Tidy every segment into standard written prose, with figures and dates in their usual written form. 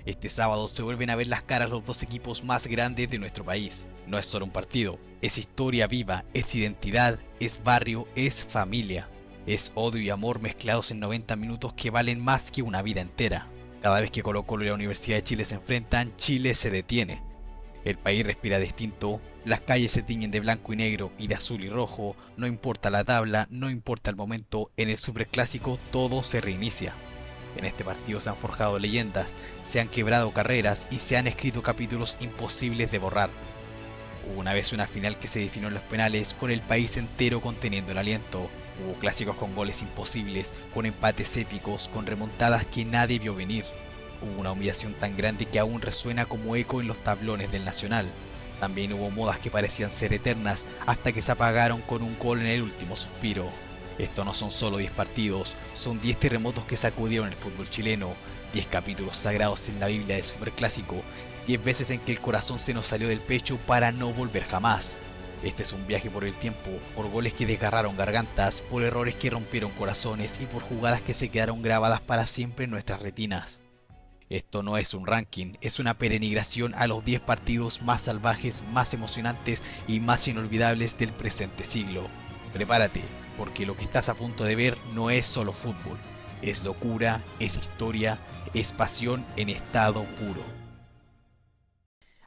Este sábado se vuelven a ver las caras los dos equipos más grandes de nuestro país. No es solo un partido, es historia viva, es identidad, es barrio, es familia. Es odio y amor mezclados en 90 minutos que valen más que una vida entera. Cada vez que Colo-Colo y la Universidad de Chile se enfrentan, Chile se detiene. El país respira distinto, las calles se tiñen de blanco y negro y de azul y rojo, no importa la tabla, no importa el momento, en el superclásico todo se reinicia. En este partido se han forjado leyendas, se han quebrado carreras y se han escrito capítulos imposibles de borrar. Hubo una vez una final que se definió en los penales con el país entero conteniendo el aliento. Hubo clásicos con goles imposibles, con empates épicos, con remontadas que nadie vio venir. Hubo una humillación tan grande que aún resuena como eco en los tablones del Nacional. También hubo modas que parecían ser eternas hasta que se apagaron con un gol en el último suspiro. Esto no son solo 10 partidos, son 10 terremotos que sacudieron el fútbol chileno, 10 capítulos sagrados en la Biblia del Superclásico, 10 veces en que el corazón se nos salió del pecho para no volver jamás. Este es un viaje por el tiempo, por goles que desgarraron gargantas, por errores que rompieron corazones y por jugadas que se quedaron grabadas para siempre en nuestras retinas. Esto no es un ranking, es una peregrinación a los 10 partidos más salvajes, más emocionantes y más inolvidables del presente siglo. Prepárate, porque lo que estás a punto de ver no es solo fútbol, es locura, es historia, es pasión en estado puro.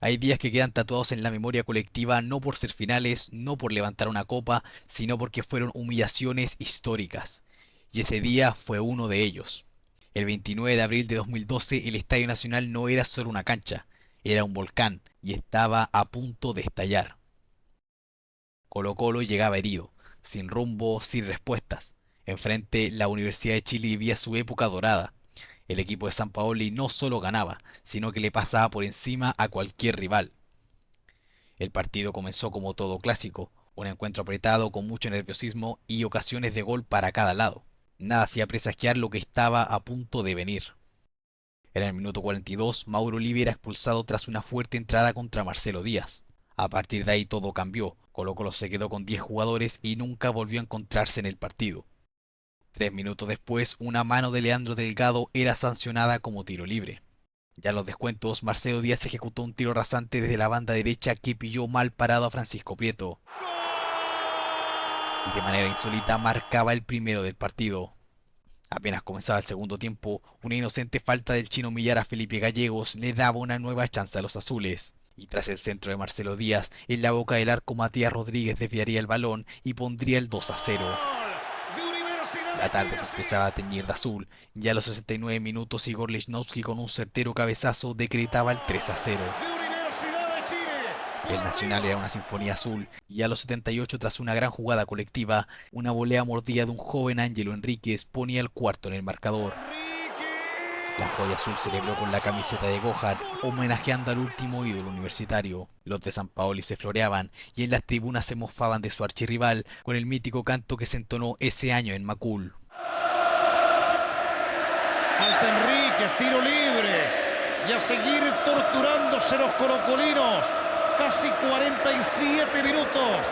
Hay días que quedan tatuados en la memoria colectiva no por ser finales, no por levantar una copa, sino porque fueron humillaciones históricas. Y ese día fue uno de ellos. El 29 de abril de 2012 el Estadio Nacional no era solo una cancha, era un volcán y estaba a punto de estallar. Colo-Colo llegaba herido, sin rumbo, sin respuestas. Enfrente, la Universidad de Chile vivía su época dorada. El equipo de Sampaoli no solo ganaba, sino que le pasaba por encima a cualquier rival. El partido comenzó como todo clásico, un encuentro apretado con mucho nerviosismo y ocasiones de gol para cada lado. Nada hacía presagiar lo que estaba a punto de venir. En el minuto 42, Mauro Olivi era expulsado tras una fuerte entrada contra Marcelo Díaz. A partir de ahí todo cambió, Colo-Colo se quedó con 10 jugadores y nunca volvió a encontrarse en el partido. 3 minutos después, una mano de Leandro Delgado era sancionada como tiro libre. Ya en los descuentos, Marcelo Díaz ejecutó un tiro rasante desde la banda derecha que pilló mal parado a Francisco Prieto. Y de manera insólita marcaba el primero del partido. Apenas comenzaba el segundo tiempo, una inocente falta del chino Millar a Felipe Gallegos le daba una nueva chance a los azules. Y tras el centro de Marcelo Díaz, en la boca del arco Matías Rodríguez desviaría el balón y pondría el 2-0. La tarde se empezaba a teñir de azul, ya a los 69 minutos Igor Lichnowsky con un certero cabezazo decretaba el 3-0. El Nacional era una sinfonía azul y a los 78 tras una gran jugada colectiva, una volea mordida de un joven Ángelo Enríquez ponía el cuarto en el marcador. La joya azul celebró con la camiseta de Gohan, homenajeando al último ídolo universitario. Los de Sampaoli se floreaban y en las tribunas se mofaban de su archirrival con el mítico canto que se entonó ese año en Macul. Falta Enríquez, tiro libre. Y a seguir torturándose los colocolinos. Casi 47 minutos.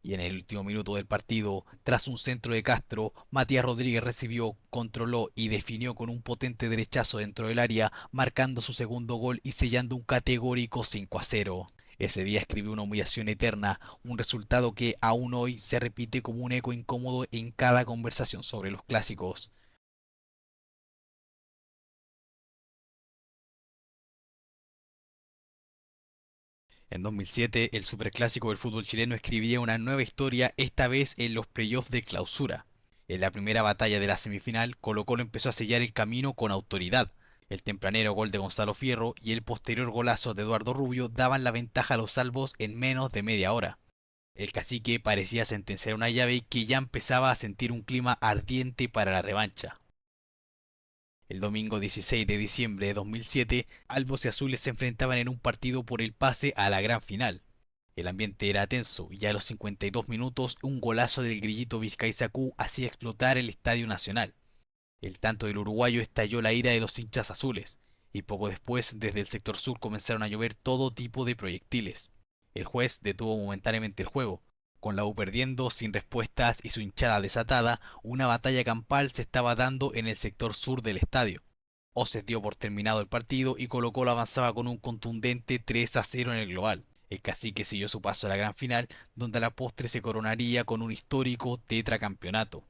Y en el último minuto del partido, tras un centro de Castro, Matías Rodríguez recibió, controló y definió con un potente derechazo dentro del área, marcando su segundo gol y sellando un categórico 5-0. Ese día escribió una humillación eterna, un resultado que aún hoy se repite como un eco incómodo en cada conversación sobre los clásicos. En 2007, el superclásico del fútbol chileno escribiría una nueva historia, esta vez en los playoffs de clausura. En la primera batalla de la semifinal, Colo-Colo empezó a sellar el camino con autoridad. El tempranero gol de Gonzalo Fierro y el posterior golazo de Eduardo Rubio daban la ventaja a los salvos en menos de media hora. El cacique parecía sentenciar una llave que ya empezaba a sentir un clima ardiente para la revancha. El domingo 16 de diciembre de 2007, Albos y Azules se enfrentaban en un partido por el pase a la gran final. El ambiente era tenso y a los 52 minutos un golazo del grillito Vizcaizacú hacía explotar el Estadio Nacional. El tanto del uruguayo estalló la ira de los hinchas azules, y poco después desde el sector sur comenzaron a llover todo tipo de proyectiles. El juez detuvo momentáneamente el juego. Con la U perdiendo, sin respuestas y su hinchada desatada, una batalla campal se estaba dando en el sector sur del estadio. Oces dio por terminado el partido y Colo-Colo avanzaba con un contundente 3-0 en el global. El Cacique siguió su paso a la gran final, donde a la postre se coronaría con un histórico tetracampeonato.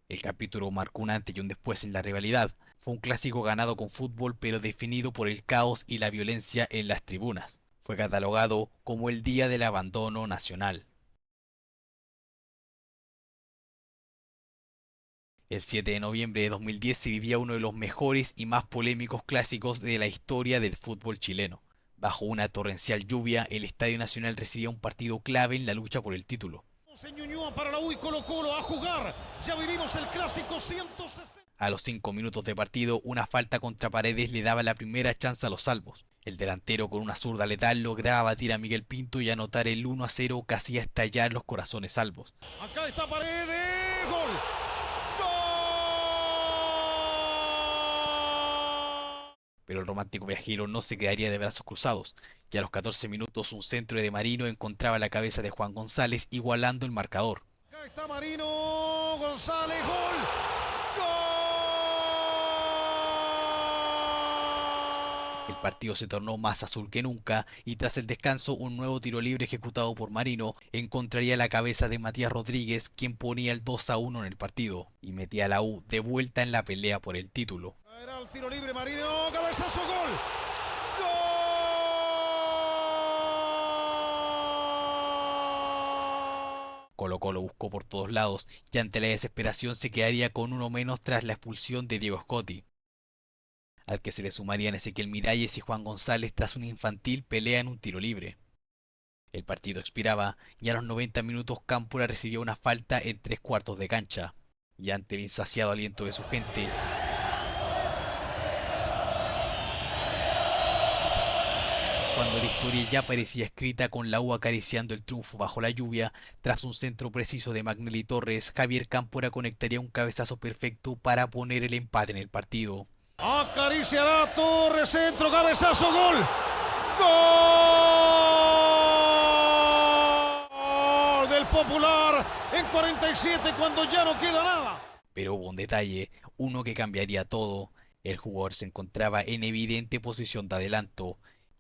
El capítulo marcó un antes y un después en la rivalidad. Fue un clásico ganado con fútbol, pero definido por el caos y la violencia en las tribunas. Fue catalogado como el día del abandono nacional. El 7 de noviembre de 2010 se vivía uno de los mejores y más polémicos clásicos de la historia del fútbol chileno. Bajo una torrencial lluvia, el Estadio Nacional recibía un partido clave en la lucha por el título. Para la U y Colo-Colo a jugar. Ya vivimos el clásico 160. A los 5 minutos de partido, una falta contra Paredes le daba la primera chance a los salvos. El delantero con una zurda letal lograba batir a Miguel Pinto y anotar el 1-0 que hacía estallar los corazones salvos. Acá está Paredes. Gol. Pero el romántico viajero no se quedaría de brazos cruzados. Ya a los 14 minutos un centro de Marino encontraba la cabeza de Juan González igualando el marcador. Acá está Marino González. Gol. El partido se tornó más azul que nunca y tras el descanso un nuevo tiro libre ejecutado por Marino encontraría la cabeza de Matías Rodríguez, quien ponía el 2-1 en el partido y metía a la U de vuelta en la pelea por el título. Era el tiro libre Marino, cabezazo, gol. Colo-Colo buscó por todos lados y ante la desesperación se quedaría con uno menos tras la expulsión de Diego Scotti, al que se le sumarían Ezequiel Miralles y Juan González tras una infantil pelea en un tiro libre. El partido expiraba y a los 90 minutos Cámpora recibía una falta en 3/4 de cancha, y ante el insaciado aliento de su gente, cuando la historia ya parecía escrita con la U acariciando el triunfo bajo la lluvia, tras un centro preciso de Magnelli Torres, Javier Cámpora conectaría un cabezazo perfecto para poner el empate en el partido. Acariciará Torres, centro, cabezazo, gol. Gol del Popular en 47 cuando ya no queda nada. Pero hubo un detalle, uno que cambiaría todo. El jugador se encontraba en evidente posición de adelanto.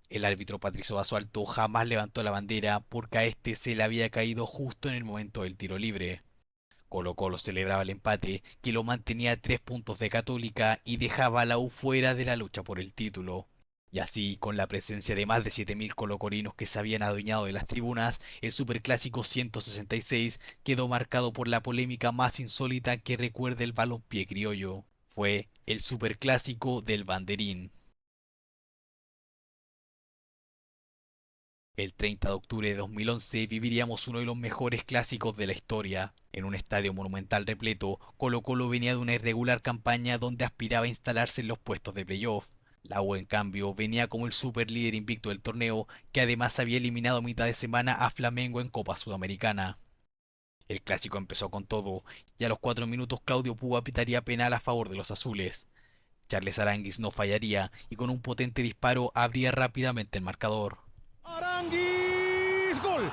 El árbitro Patricio Basualto jamás levantó la bandera porque a este se le había caído justo en el momento del tiro libre. Colo-Colo celebraba el empate, que lo mantenía a 3 puntos de Católica y dejaba a la U fuera de la lucha por el título. Y así, con la presencia de más de 7.000 colocolinos que se habían adueñado de las tribunas, el Superclásico 166 quedó marcado por la polémica más insólita que recuerde el balompié criollo. Fue el Superclásico del Banderín. El 30 de octubre de 2011 viviríamos uno de los mejores clásicos de la historia. En un estadio monumental repleto, Colo-Colo venía de una irregular campaña donde aspiraba a instalarse en los puestos de playoff. La U, en cambio, venía como el superlíder invicto del torneo, que además había eliminado a mitad de semana a Flamengo en Copa Sudamericana. El clásico empezó con todo, y a los 4 minutos Claudio Púa pitaría penal a favor de los azules. Charles Aranguis no fallaría, y con un potente disparo abría rápidamente el marcador. Aranguis, gol.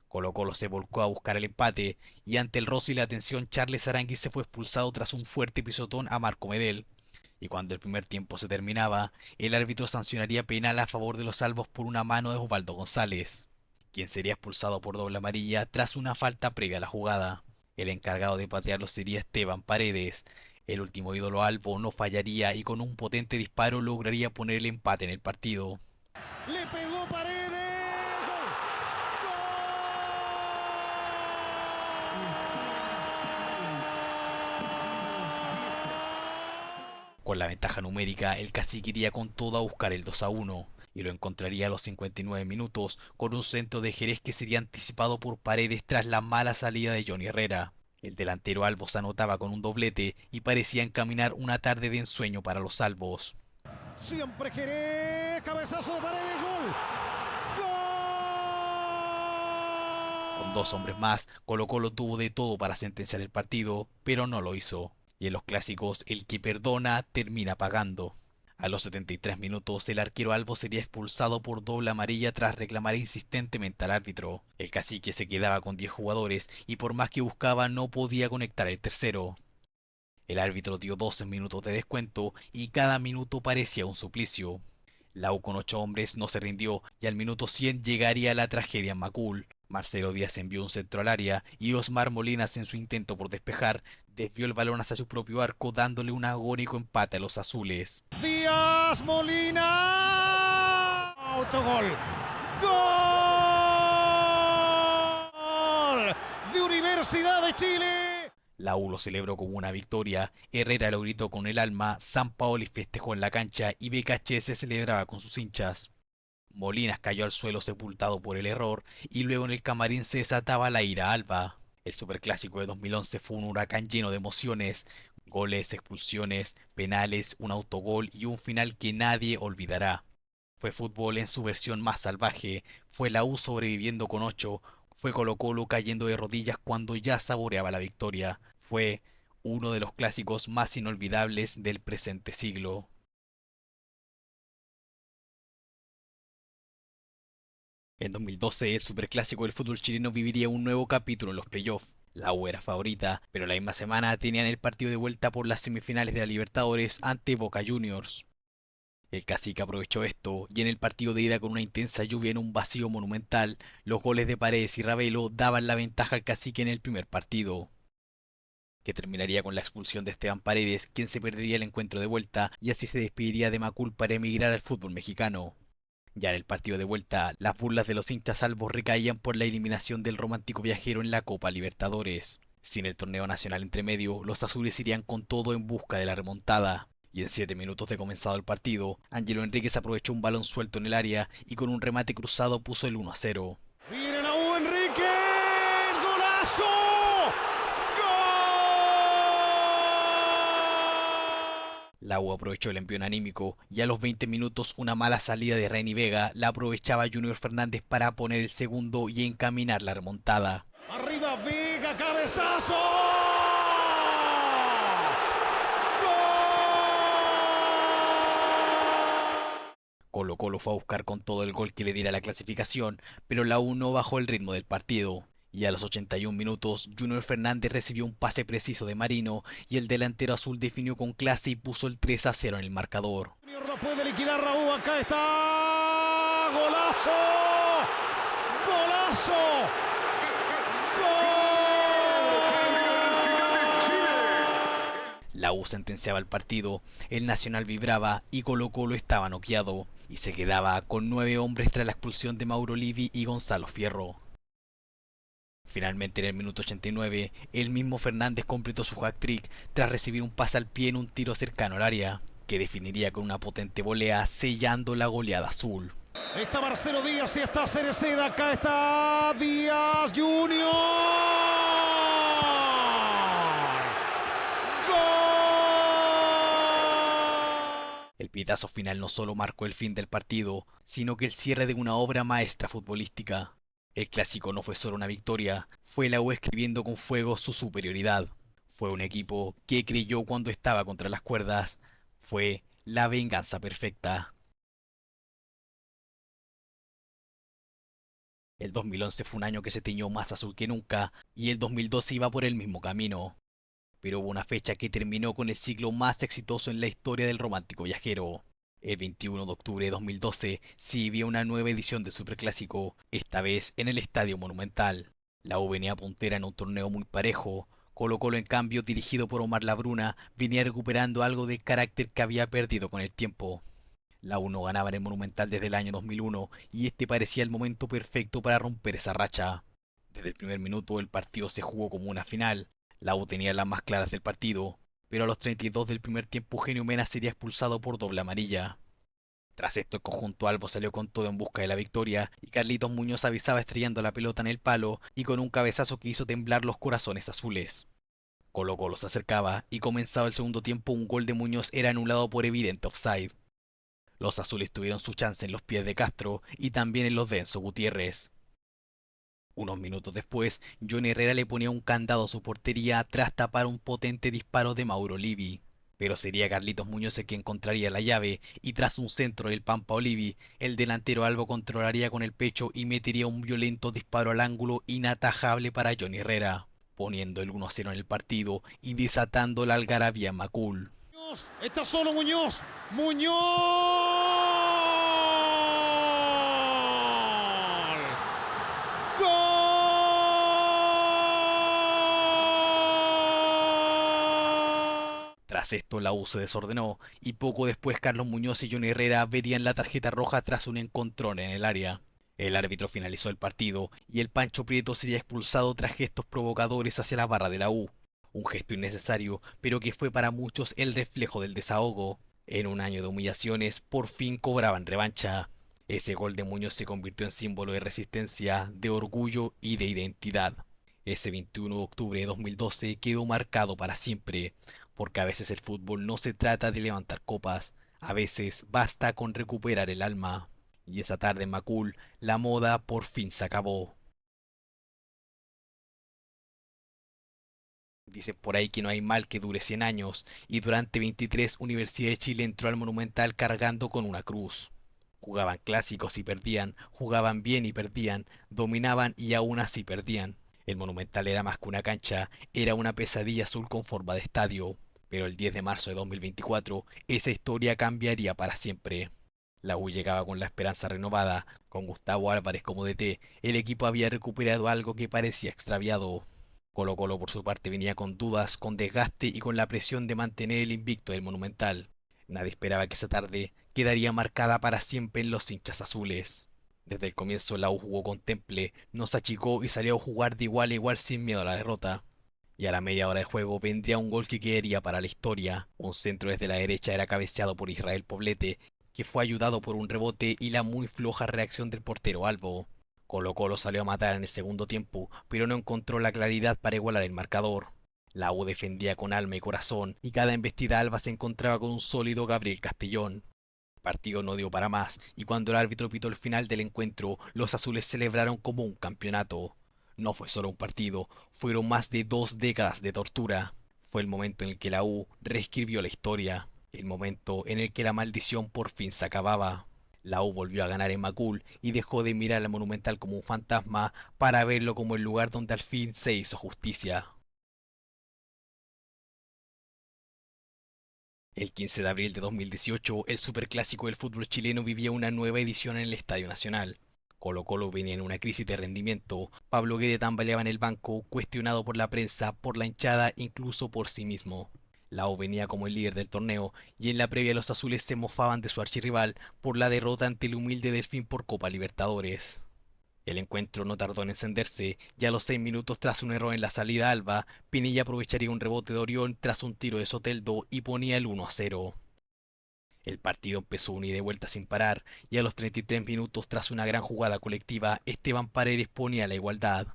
Colo-Colo se volcó a buscar el empate y ante el roce y la tensión Charles Aranguis se fue expulsado tras un fuerte pisotón a Marco Medel. Y cuando el primer tiempo se terminaba, el árbitro sancionaría penal a favor de los salvos por una mano de Osvaldo González, quien sería expulsado por doble amarilla tras una falta previa a la jugada. El encargado de patearlo sería Esteban Paredes. El último ídolo albo no fallaría y con un potente disparo lograría poner el empate en el partido. Le pegó Paredes. Con la ventaja numérica, el Cacique iría con todo a buscar el 2-1 y lo encontraría a los 59 minutos con un centro de Jerez que sería anticipado por Paredes tras la mala salida de Johnny Herrera. El delantero albo se anotaba con un doblete y parecía encaminar una tarde de ensueño para los albos. Siempre Jerez, cabezazo de Paredes, gol. Con 2 hombres más, Colo-Colo tuvo de todo para sentenciar el partido, pero no lo hizo. Y en los clásicos, el que perdona termina pagando. A los 73 minutos, el arquero Albo sería expulsado por doble amarilla tras reclamar insistentemente al árbitro. El Cacique se quedaba con 10 jugadores y por más que buscaba no podía conectar el tercero. El árbitro dio 12 minutos de descuento y cada minuto parecía un suplicio. La U con 8 hombres no se rindió y al minuto 100 llegaría la tragedia en Macul. Marcelo Díaz envió un centro al área y Osmar Molinas en su intento por despejar desvió el balón hacia su propio arco dándole un agónico empate a los azules. Díaz Molina. Autogol. Gol de Universidad de Chile. La U lo celebró como una victoria, Herrera lo gritó con el alma, Sampaoli festejó en la cancha y Becaché se celebraba con sus hinchas. Molinas cayó al suelo sepultado por el error y luego en el camarín se desataba la ira alba. El superclásico de 2011 fue un huracán lleno de emociones, goles, expulsiones, penales, un autogol y un final que nadie olvidará. Fue fútbol en su versión más salvaje, fue la U sobreviviendo con 8, fue Colo-Colo cayendo de rodillas cuando ya saboreaba la victoria, fue uno de los clásicos más inolvidables del presente siglo. En 2012, el superclásico del fútbol chileno viviría un nuevo capítulo en los playoffs. La U era favorita, pero la misma semana tenían el partido de vuelta por las semifinales de la Libertadores ante Boca Juniors. El Cacique aprovechó esto y en el partido de ida con una intensa lluvia en un vacío monumental, los goles de Paredes y Ravelo daban la ventaja al Cacique en el primer partido, que terminaría con la expulsión de Esteban Paredes, quien se perdería el encuentro de vuelta y así se despediría de Macul para emigrar al fútbol mexicano. Ya en el partido de vuelta, las burlas de los hinchas albos recaían por la eliminación del romántico viajero en la Copa Libertadores. Sin el torneo nacional entre medio, los azules irían con todo en busca de la remontada. Y en 7 minutos de comenzado el partido, Ángelo Enríquez aprovechó un balón suelto en el área y con un remate cruzado puso el 1-0. Viene la U, Enríquez. ¡Golazo! La U aprovechó el envío anímico y a los 20 minutos una mala salida de Reni Vega la aprovechaba Junior Fernández para poner el segundo y encaminar la remontada. Arriba Vega, cabezazo. Colo-Colo fue a buscar con todo el gol que le diera la clasificación, pero la U no bajó el ritmo del partido. Y a los 81 minutos, Junior Fernández recibió un pase preciso de Marino y el delantero azul definió con clase y puso el 3-0 en el marcador. Junior no puede liquidar Raúl, acá está. ¡Golazo! ¡Golazo! La U sentenciaba el partido, el Nacional vibraba y Colo-Colo estaba noqueado y se quedaba con 9 hombres tras la expulsión de Mauro Livi y Gonzalo Fierro. Finalmente en el minuto 89, el mismo Fernández completó su hat-trick tras recibir un pase al pie en un tiro cercano al área, que definiría con una potente volea sellando la goleada azul. Está Marcelo Díaz y está Cereceda, acá está Díaz Junior. El pitazo final no solo marcó el fin del partido, sino que el cierre de una obra maestra futbolística. El clásico no fue solo una victoria, fue la U escribiendo con fuego su superioridad. Fue un equipo que creyó cuando estaba contra las cuerdas. Fue la venganza perfecta. El 2011 fue un año que se tiñó más azul que nunca y el 2012 iba por el mismo camino. Pero hubo una fecha que terminó con el ciclo más exitoso en la historia del romántico viajero. El 21 de octubre de 2012 se vivía una nueva edición del Superclásico, esta vez en el Estadio Monumental. La U venía puntera en un torneo muy parejo. Colo-Colo, en cambio, dirigido por Omar Labruna, venía recuperando algo del carácter que había perdido con el tiempo. La U no ganaba en el Monumental desde el año 2001 y este parecía el momento perfecto para romper esa racha. Desde el primer minuto el partido se jugó como una final. La U tenía las más claras del partido, pero a los 32 del primer tiempo Eugenio Mena sería expulsado por doble amarilla. Tras esto el conjunto albo salió con todo en busca de la victoria y Carlitos Muñoz avisaba estrellando la pelota en el palo y con un cabezazo que hizo temblar los corazones azules. Colo-Colo se acercaba y comenzado el segundo tiempo un gol de Muñoz era anulado por evidente offside. Los azules tuvieron su chance en los pies de Castro y también en los de Enzo Gutiérrez. Unos minutos después, Johnny Herrera le ponía un candado a su portería tras tapar un potente disparo de Mauro Livi. Pero sería Carlitos Muñoz el que encontraría la llave, y tras un centro del Pampa Olivi, el delantero Albo controlaría con el pecho y metería un violento disparo al ángulo inatajable para Johnny Herrera, poniendo el 1-0 en el partido y desatando la algarabía en Macul. Está solo Muñoz. Muñoz. ¡Gol! Tras esto la U se desordenó y poco después Carlos Muñoz y Johnny Herrera verían la tarjeta roja tras un encontrón en el área. El árbitro finalizó el partido y el Pancho Prieto sería expulsado tras gestos provocadores hacia la barra de la U. Un gesto innecesario, pero que fue para muchos el reflejo del desahogo. En un año de humillaciones, por fin cobraban revancha. Ese gol de Muñoz se convirtió en símbolo de resistencia, de orgullo y de identidad. Ese 21 de octubre de 2012 quedó marcado para siempre, porque a veces el fútbol no se trata de levantar copas, a veces basta con recuperar el alma. Y esa tarde en Macul, la moda por fin se acabó. Dicen por ahí que no hay mal que dure 100 años, y durante 23 Universidad de Chile entró al Monumental cargando con una cruz. Jugaban clásicos y perdían, jugaban bien y perdían, dominaban y aún así perdían. El Monumental era más que una cancha, era una pesadilla azul con forma de estadio. Pero el 10 de marzo de 2024, esa historia cambiaría para siempre. La U llegaba con la esperanza renovada, con Gustavo Álvarez como DT, el equipo había recuperado algo que parecía extraviado. Colo Colo por su parte venía con dudas, con desgaste y con la presión de mantener el invicto del Monumental. Nadie esperaba que esa tarde quedaría marcada para siempre en los hinchas azules. Desde el comienzo la U jugó con temple, no se achicó y salió a jugar de igual a igual sin miedo a la derrota. Y a la media hora de juego vendría un gol que quedaría para la historia. Un centro desde la derecha era cabeceado por Israel Poblete, que fue ayudado por un rebote y la muy floja reacción del portero Albo. Colo Colo salió a matar en el segundo tiempo, pero no encontró la claridad para igualar el marcador. La U defendía con alma y corazón, y cada embestida Alba se encontraba con un sólido Gabriel Castellón. El partido no dio para más, y cuando el árbitro pitó el final del encuentro, los azules celebraron como un campeonato. No fue solo un partido, fueron más de 2 décadas de tortura. Fue el momento en el que la U reescribió la historia, el momento en el que la maldición por fin se acababa. La U volvió a ganar en Macul y dejó de mirar al Monumental como un fantasma para verlo como el lugar donde al fin se hizo justicia. El 15 de abril de 2018, el superclásico del fútbol chileno vivía una nueva edición en el Estadio Nacional. Colo Colo venía en una crisis de rendimiento, Pablo Guede tambaleaba en el banco, cuestionado por la prensa, por la hinchada, incluso por sí mismo. La U venía como el líder del torneo, y en la previa los azules se mofaban de su archirrival por la derrota ante el humilde Delfín por Copa Libertadores. El encuentro no tardó en encenderse, y a los 6 minutos tras un error en la salida Alba, Pinilla aprovecharía un rebote de Orión tras un tiro de Soteldo y ponía el 1-0. El partido empezó un ida y vuelta sin parar, y a los 33 minutos tras una gran jugada colectiva, Esteban Paredes ponía la igualdad.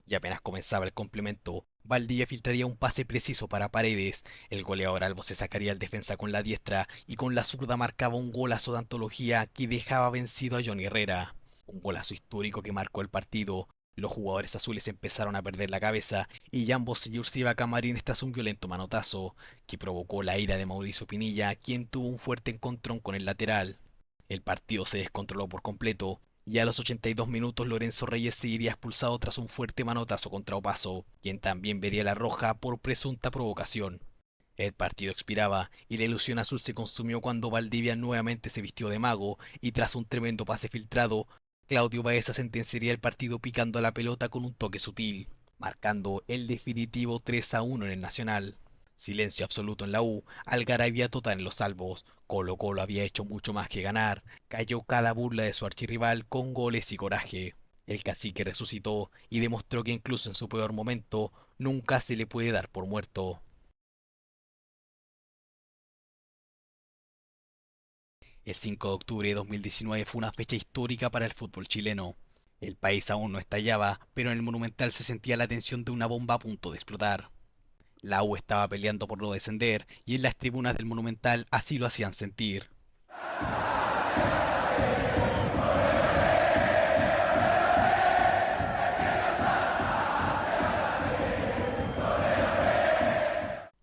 Y apenas comenzaba el complemento, Valdivia filtraría un pase preciso para Paredes, el goleador Albo se sacaría al defensa con la diestra y con la zurda marcaba un golazo de antología que dejaba vencido a Johnny Herrera. Un golazo histórico que marcó el partido. Los jugadores azules empezaron a perder la cabeza y Jambo se iba a camarines tras un violento manotazo, que provocó la ira de Mauricio Pinilla, quien tuvo un fuerte encontrón con el lateral. El partido se descontroló por completo, y a los 82 minutos Lorenzo Reyes se iría expulsado tras un fuerte manotazo contra Opaso, quien también vería la roja por presunta provocación. El partido expiraba y la ilusión azul se consumió cuando Valdivia nuevamente se vistió de mago y tras un tremendo pase filtrado, Claudio Baeza sentenciaría el partido picando la pelota con un toque sutil, marcando el definitivo 3-1 en el Nacional. Silencio absoluto en la U, algarabía total en los salvos. Colo Colo había hecho mucho más que ganar, cayó cada burla de su archirrival con goles y coraje. El cacique resucitó y demostró que incluso en su peor momento nunca se le puede dar por muerto. El 5 de octubre de 2019 fue una fecha histórica para el fútbol chileno. El país aún no estallaba, pero en el Monumental se sentía la tensión de una bomba a punto de explotar. La U estaba peleando por no descender y en las tribunas del Monumental así lo hacían sentir.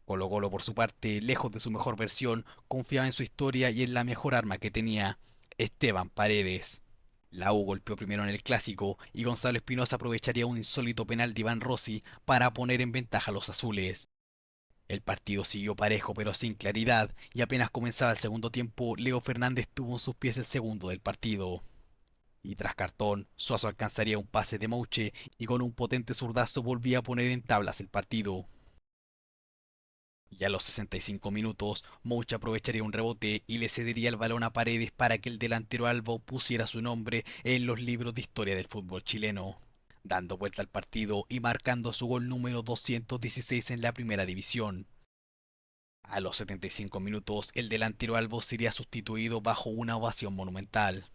Colo Colo-Colo, por su parte, lejos de su mejor versión, confiaba en su historia y en la mejor arma que tenía, Esteban Paredes. La U golpeó primero en el clásico y Gonzalo Espinosa aprovecharía un insólito penal de Iván Rossi para poner en ventaja a los azules. El partido siguió parejo pero sin claridad y apenas comenzaba el segundo tiempo, Leo Fernández tuvo en sus pies el segundo del partido. Y tras cartón, Suazo alcanzaría un pase de Mouche y con un potente zurdazo volvía a poner en tablas el partido. Y a los 65 minutos, Mouche aprovecharía un rebote y le cedería el balón a Paredes para que el delantero Albo pusiera su nombre en los libros de historia del fútbol chileno, dando vuelta al partido y marcando su gol número 216 en la primera división. A los 75 minutos, el delantero Albo sería sustituido bajo una ovación monumental.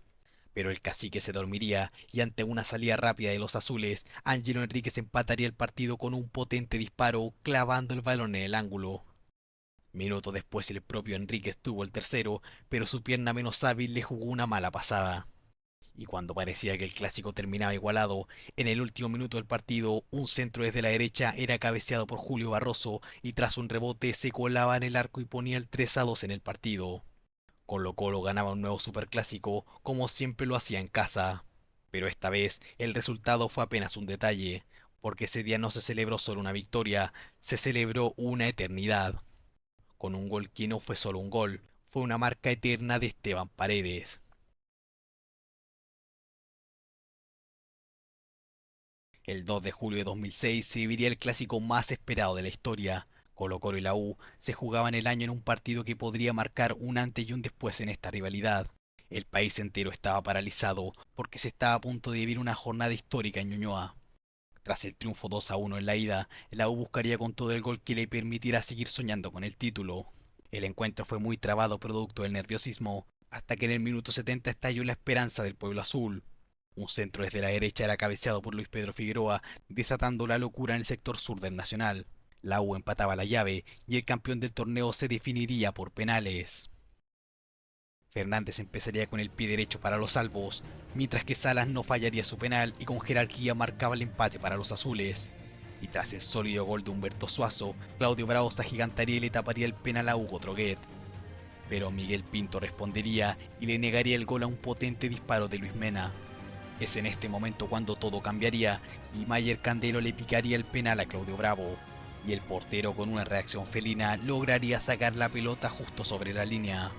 Pero el cacique se dormiría y ante una salida rápida de los azules, Ángelo Enríquez empataría el partido con un potente disparo clavando el balón en el ángulo. Minutos después el propio Enríquez tuvo el tercero, pero su pierna menos hábil le jugó una mala pasada. Y cuando parecía que el clásico terminaba igualado, en el último minuto del partido, un centro desde la derecha era cabeceado por Julio Barroso y tras un rebote se colaba en el arco y ponía el 3-2 en el partido. Colo-Colo ganaba un nuevo superclásico como siempre lo hacía en casa. Pero esta vez el resultado fue apenas un detalle, porque ese día no se celebró solo una victoria, se celebró una eternidad. Con un gol que no fue solo un gol, fue una marca eterna de Esteban Paredes. El 2 de julio de 2006 se viviría el clásico más esperado de la historia. Colo-Colo y la U se jugaban el año en un partido que podría marcar un antes y un después en esta rivalidad. El país entero estaba paralizado porque se estaba a punto de vivir una jornada histórica en Ñuñoa. Tras el triunfo 2-1 en la ida, la U buscaría con todo el gol que le permitiera seguir soñando con el título. El encuentro fue muy trabado producto del nerviosismo, hasta que en el minuto 70 estalló la esperanza del pueblo azul. Un centro desde la derecha era cabeceado por Luis Pedro Figueroa, desatando la locura en el sector sur del Nacional. La U empataba la llave y el campeón del torneo se definiría por penales. Fernández empezaría con el pie derecho para los salvos, mientras que Salas no fallaría su penal y con jerarquía marcaba el empate para los azules. Y tras el sólido gol de Humberto Suazo, Claudio Bravo se agigantaría y le taparía el penal a Hugo Droguet. Pero Miguel Pinto respondería y le negaría el gol a un potente disparo de Luis Mena. Es en este momento cuando todo cambiaría y Mayer Candelo le picaría el penal a Claudio Bravo. Y el portero con una reacción felina lograría sacar la pelota justo sobre la línea.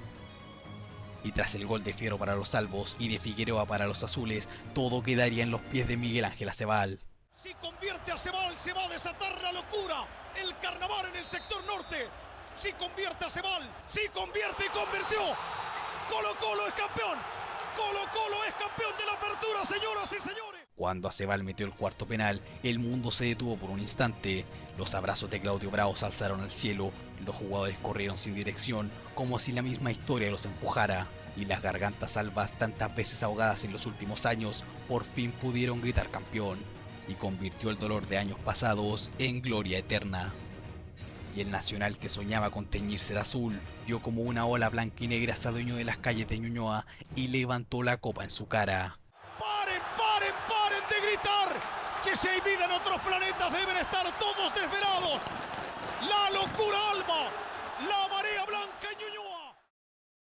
Y tras el gol de Fierro para los salvos y de Figueroa para los azules, todo quedaría en los pies de Miguel Ángel Acebal. Si convierte a Acebal, se va a desatar la locura, el carnaval en el sector norte. Si convierte a Acebal, si convierte y convirtió. Colo-Colo es campeón. Colo-Colo es campeón de la apertura, señoras y señores. Cuando Acebal metió el cuarto penal, el mundo se detuvo por un instante. Los abrazos de Claudio Bravo se alzaron al cielo, los jugadores corrieron sin dirección, como si la misma historia los empujara. Y las gargantas albas, tantas veces ahogadas en los últimos años, por fin pudieron gritar campeón. Y convirtió el dolor de años pasados en gloria eterna. Y el Nacional, que soñaba con teñirse de azul, vio como una ola blanca y negra se adueñó de las calles de Ñuñoa y levantó la copa en su cara. ¡Paren de gritar! Que si hay vida en otros planetas deben estar todos desvelados. La locura alba, la marea blanca.